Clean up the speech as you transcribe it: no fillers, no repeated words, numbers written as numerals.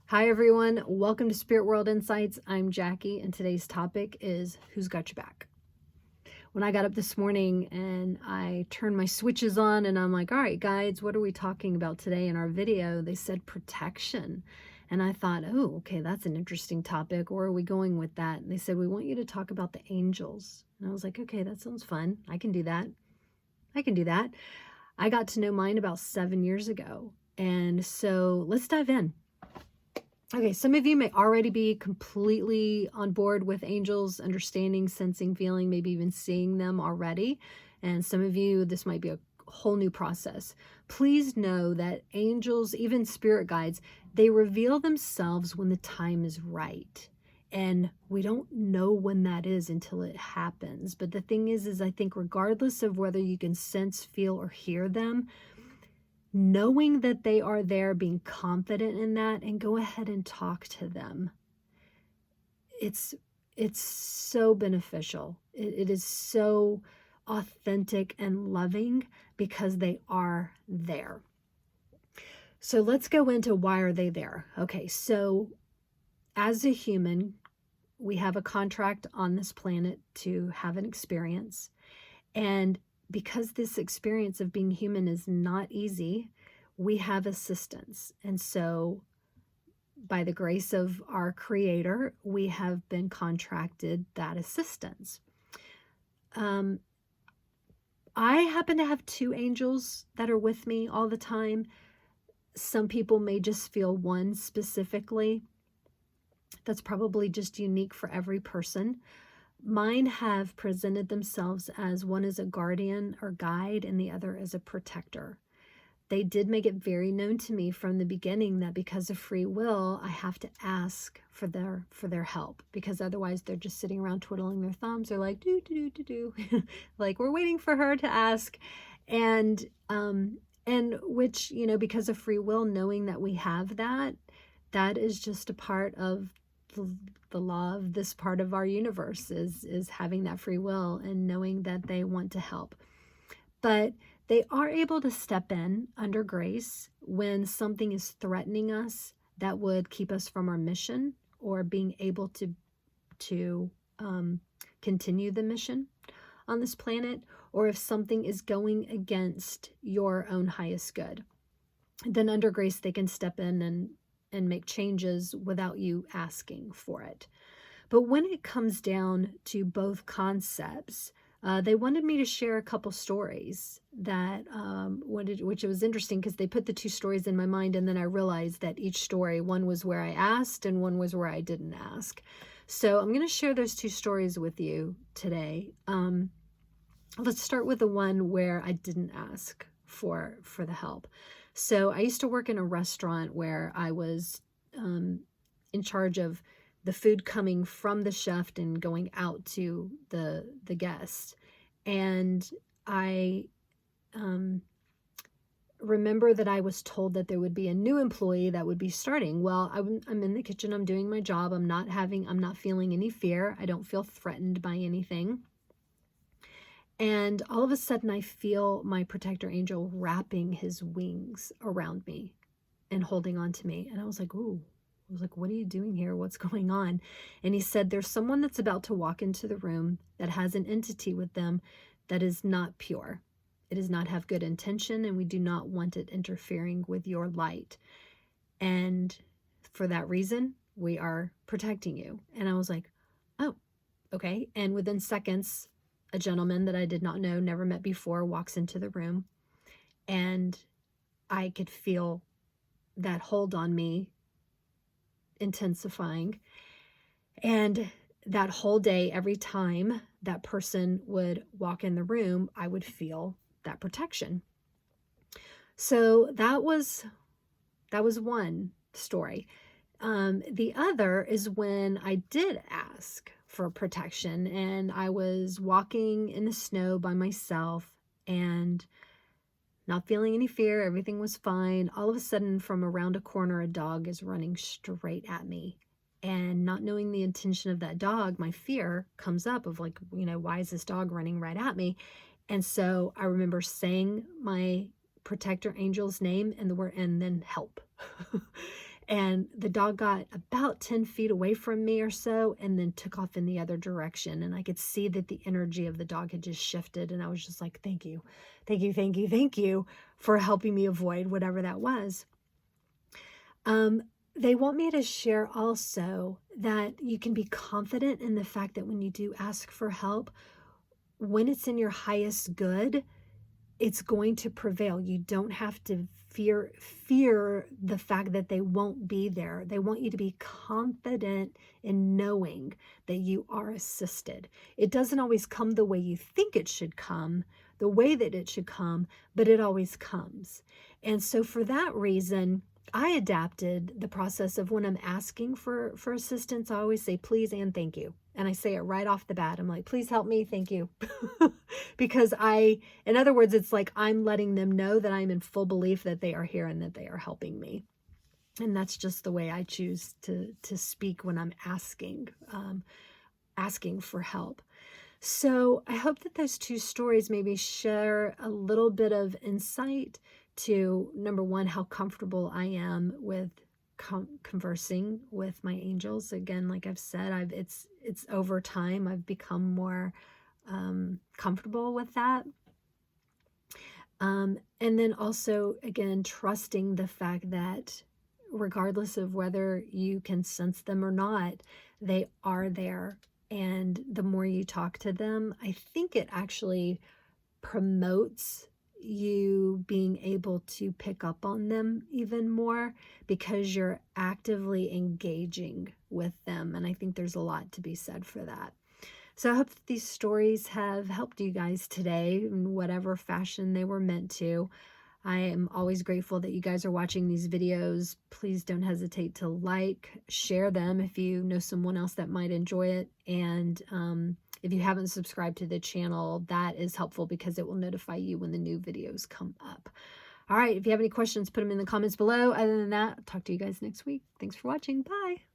Hi, everyone. Welcome to Spirit World Insights. I'm Jackie, and today's topic is Who's Got Your Back? When I got up this morning and I turned my switches on, and I'm like, all right, guides, what are we talking about today in our video? They said protection. And I thought, oh, okay, that's an interesting topic. Where are we going with that? And they said, we want you to talk about the angels. And I was like, okay, that sounds fun. I can do that. I can do that. I got to know mine about 7 years ago. And so let's dive in. Okay, some of you may already be completely on board with angels, understanding, sensing, feeling, maybe even seeing them already. And some of you, this might be a whole new process. Please know that angels, even spirit guides, they reveal themselves when the time is right. And we don't know when that is until it happens. But the thing is I think regardless of whether you can sense, feel, or hear them, knowing that they are there, being confident in that, and go ahead and talk to them. It's so beneficial. It is so authentic and loving because they are there. So let's go into why are they there. Okay, so as a human, we have a contract on this planet to have an experience. And because this experience of being human is not easy, we have assistance. And so, by the grace of our Creator, we have been contracted that assistance. I happen to have two angels that are with me all the time. Some people may just feel one specifically. That's probably just unique for every person. Mine have presented themselves as one is a guardian or guide and the other is a protector. They did make it very known to me from the beginning that because of free will, I have to ask for their help, because otherwise they're just sitting around twiddling their thumbs. They're like, do, like we're waiting for her to ask. And which, because of free will, knowing that we have that is just a part of the law of this part of our universe is having that free will and knowing that they want to help. But they are able to step in under grace when something is threatening us that would keep us from our mission or being able to continue the mission on this planet, or if something is going against your own highest good. Then under grace, they can step in and make changes without you asking for it. But when it comes down to both concepts, they wanted me to share a couple stories that which was interesting because they put the two stories in my mind, and then I realized that each story, one was where I asked and one was where I didn't ask. So I'm going to share those two stories with you today. Let's start with the one where I didn't ask for the help. So I used to work in a restaurant where I was in charge of the food coming from the chef and going out to the guests. And I remember that I was told that there would be a new employee that would be starting. Well, I'm in the kitchen, I'm doing my job, I'm not feeling any fear, I don't feel threatened by anything. And all of a sudden I feel my protector angel wrapping his wings around me and holding on to me. And I was like, ooh. I was like, what are you doing here? What's going on? And he said, there's someone that's about to walk into the room that has an entity with them that is not pure. It does not have good intention, and we do not want it interfering with your light. And for that reason, we are protecting you. And I was like, oh, okay. And within seconds, a gentleman that I did not know, never met before, walks into the room, and I could feel that hold on me intensifying. And that whole day, every time that person would walk in the room, I would feel that protection. So that was one story. The other is when I did ask for protection, and I was walking in the snow by myself and not feeling any fear. Everything was fine. All of a sudden, from around a corner, a dog is running straight at me. And not knowing the intention of that dog, my fear comes up of like, why is this dog running right at me? And so I remember saying my protector angel's name and the word, and then help. And the dog got about 10 feet away from me or so and then took off in the other direction. And I could see that the energy of the dog had just shifted. And I was just like, thank you, thank you, thank you, thank you for helping me avoid whatever that was. They want me to share also that you can be confident in the fact that when you do ask for help, when it's in your highest good, it's going to prevail. You don't have to fear the fact that they won't be there. They want you to be confident in knowing that you are assisted. It doesn't always come the way you think it should come, the way that it should come, but it always comes. And so for that reason, I adapted the process of when I'm asking for assistance, I always say please and thank you. And I say it right off the bat. I'm like, please help me, thank you. Because in other words, it's like I'm letting them know that I'm in full belief that they are here and that they are helping me. And that's just the way I choose to speak when I'm asking for help. So I hope that those two stories maybe share a little bit of insight to, number one, how comfortable I am with conversing with my angels. Again, like I've said, it's over time I've become more comfortable with that. And then also, again, trusting the fact that regardless of whether you can sense them or not, they are there. And the more you talk to them, I think it actually promotes you being able to pick up on them even more because you're actively engaging with them. And I think there's a lot to be said for that. So I hope that these stories have helped you guys today in whatever fashion they were meant to. I am always grateful that you guys are watching these videos. Please don't hesitate to like, share them if you know someone else that might enjoy it. And if you haven't subscribed to the channel, that is helpful because it will notify you when the new videos come up. All right, if you have any questions, put them in the comments below. Other than that, I'll talk to you guys next week. Thanks for watching. Bye.